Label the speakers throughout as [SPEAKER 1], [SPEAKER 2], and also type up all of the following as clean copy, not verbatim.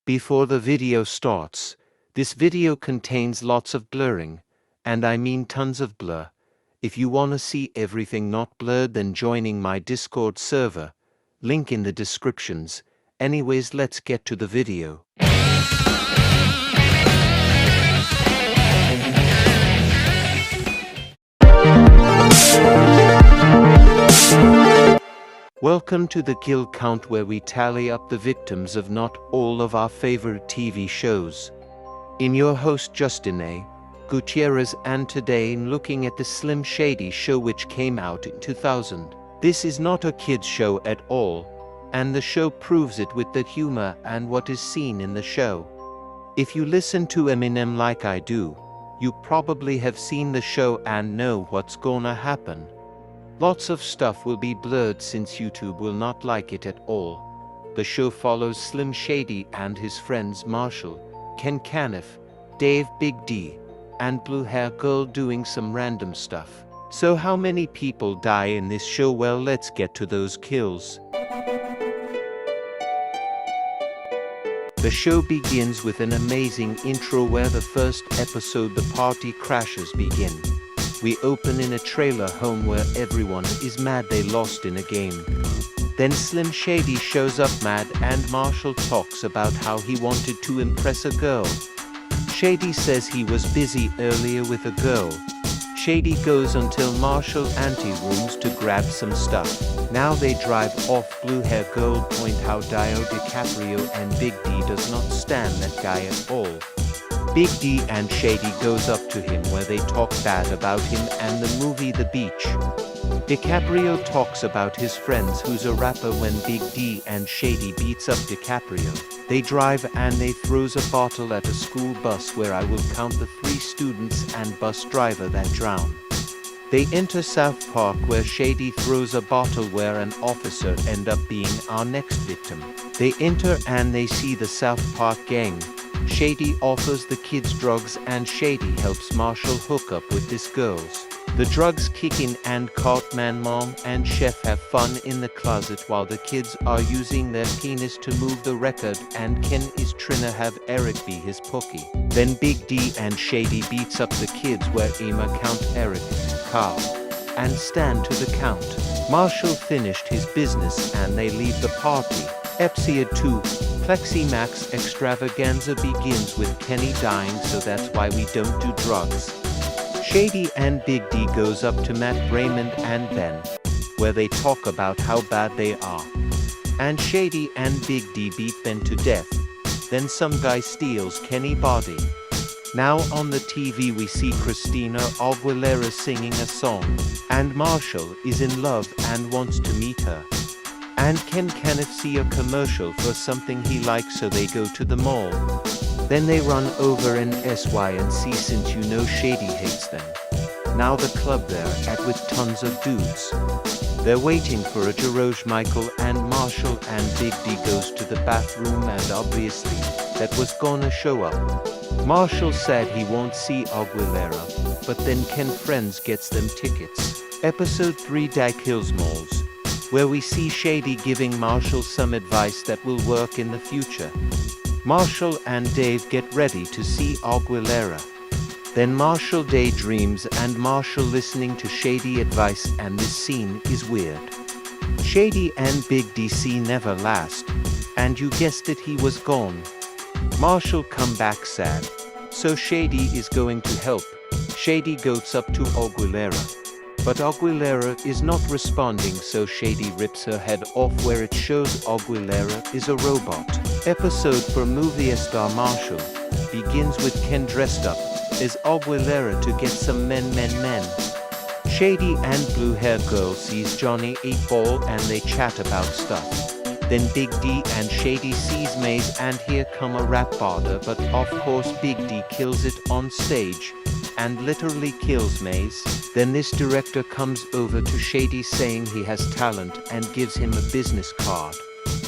[SPEAKER 1] Before the video starts, this video contains lots of blurring, and I mean tons of blur. If you wanna see everything not blurred, then joining my Discord server, link in the descriptions. Anyways, let's get to the video. Welcome to the kill count, where we tally up the victims of not all of our favorite TV shows. I'm your host Justin A. Gutierrez, and today I'm looking at the Slim Shady show, which came out in 2000. This is not a kids show at all, and the show proves it with the humor and what is seen in the show. If you listen to Eminem like I do, you probably have seen the show and know what's gonna happen. Lots of stuff will be blurred since YouTube will not like it at all. The show follows Slim Shady and his friends Marshall, Ken Caniff, Dave Big D, and Blue Hair Girl doing some random stuff. So how many people die in this show? Well, let's get to those kills. The show begins with an amazing intro where the first episode, the party crashes, begin. We open in a trailer home where everyone is mad they lost in a game. Then Slim Shady shows up mad, and Marshall talks about how he wanted to impress a girl. Shady says he was busy earlier with a girl. Shady goes until Marshall ante-rooms to grab some stuff. Now they drive off. Blue Hair Girl point out Dio DiCaprio and Big D does not stand that guy at all. Big D and Shady goes up to him where they talk bad about him and the movie The Beach. DiCaprio talks about his friends who's a rapper when Big D and Shady beats up DiCaprio. They drive and they throws a bottle at a school bus where I will count the 3 students and bus driver that drown. They enter South Park where Shady throws a bottle where an officer end up being our next victim. They enter and they see the South Park gang. Shady offers the kids drugs and Shady helps Marshall hook up with these girls. The drugs kick in and Cartman Mom and Chef have fun in the closet while the kids are using their penis to move the record, and Ken is tryna have Eric be his pookie. Then Big D and Shady beats up the kids where Emma count Eric, Carl, and stand to the count. Marshall finished his business and they leave the party. Episode 2, Plexi Max Extravaganza begins with Kenny dying, so that's why we don't do drugs. Shady and Big D goes up to Matt, Raymond and Ben, where they talk about how bad they are. And Shady and Big D beat Ben to death. Then some guy steals Kenny's body. Now on the TV we see Christina Aguilera singing a song, and Marshall is in love and wants to meet her. And Ken Caniff see a commercial for something he likes, so they go to the mall. Then they run over an SY&C since you know Shady hates them. Now the club they're at with tons of dudes. They're waiting for a George Michael, and Marshall and Big D goes to the bathroom, and obviously that was gonna show up. Marshall said he won't see Aguilera, but then Ken friends gets them tickets. Episode 3, Die Kills Malls, where we see Shady giving Marshall some advice that will work in the future. Marshall and Dave get ready to see Aguilera. Then Marshall daydreams and Marshall listening to Shady advice, and this scene is weird. Shady and Big DC never last, and you guessed it, he was gone. Marshall come back sad, so Shady is going to help. Shady goes up to Aguilera, but Aguilera is not responding, so Shady rips her head off where it shows Aguilera is a robot. Episode for movie star Marshall begins with Ken dressed up as Aguilera to get some men. Shady and Blue Hair Girl sees Johnny 8-Ball and they chat about stuff. Then Big D and Shady sees Maze, and here come a rap battle, but of course Big D kills it on stage and literally kills Maze. Then this director comes over to Shady saying he has talent and gives him a business card.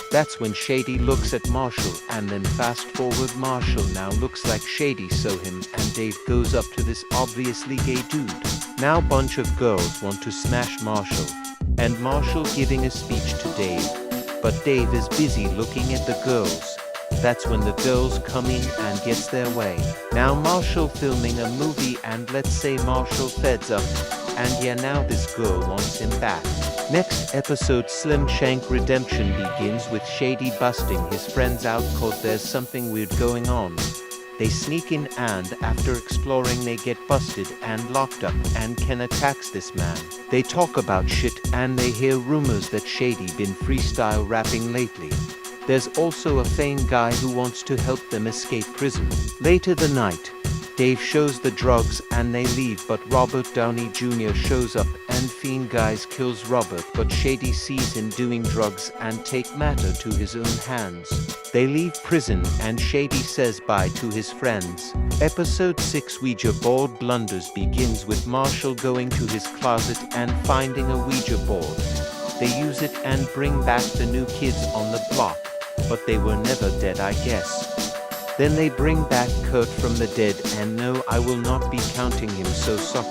[SPEAKER 1] That's when Shady looks at Marshall, and then fast forward, Marshall now looks like Shady, so him and Dave goes up to this obviously gay dude. Now bunch of girls want to smash Marshall, and Marshall giving a speech to Dave, but Dave is busy looking at the girls. That's when the girls come in and gets their way. Now Marshall filming a movie, and let's say Marshall feds up. And yeah, now this girl wants him back. Next episode, Slim Shank Redemption begins with Shady busting his friends out cause there's something weird going on. They sneak in, and after exploring they get busted and locked up, and Ken attacks this man. They talk about shit and they hear rumors that Shady been freestyle rapping lately. There's also a Fane guy who wants to help them escape prison. Later the night, Dave shows the drugs and they leave, but Robert Downey Jr. shows up and Fiend Guys kills Robert, but Shady sees him doing drugs and take matter to his own hands. They leave prison and Shady says bye to his friends. Episode 6 Ouija Board Blunders begins with Marshall going to his closet and finding a Ouija board. They use it and bring back the new kids on the block, but they were never dead, I guess. Then they bring back Kurt from the dead, and no, I will not be counting him, so sorry.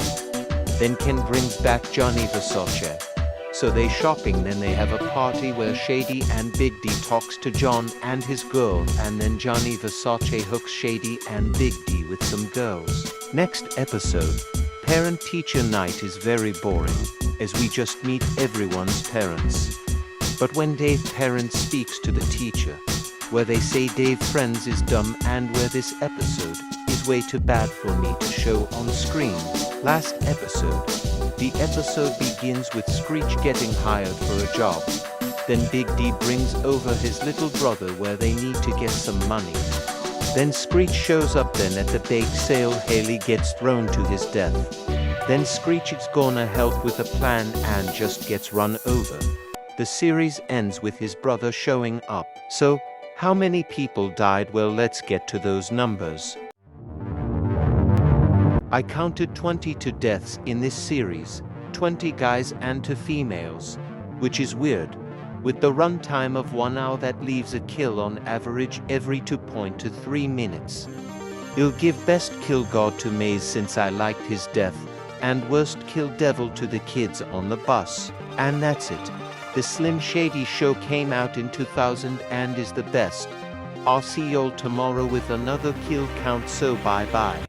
[SPEAKER 1] Then Ken brings back Johnny Versace. So they shopping, then they have a party where Shady and Big D talks to John and his girl, and then Johnny Versace hooks Shady and Big D with some girls. Next episode, Parent-Teacher Night is very boring, as we just meet everyone's parents. But when Dave parent speaks to the teacher, where they say Dave friends is dumb, and where this episode is way too bad for me to show on screen. Last episode. The episode begins with Screech getting hired for a job. Then Big D brings over his little brother where they need to get some money. Then Screech shows up, then at the bake sale Haley gets thrown to his death. Then Screech is gonna help with a plan and just gets run over. The series ends with his brother showing up. So, how many people died? Well, let's get to those numbers. I counted 22 deaths in this series, 20 guys and 2 females, which is weird. With the runtime of 1 hour, that leaves a kill on average every 2.3 minutes. I'll give best kill god to Maze since I liked his death, and worst kill devil to the kids on the bus. And that's it. The Slim Shady show came out in 2000 and is the best. I'll see y'all tomorrow with another kill count, so bye bye.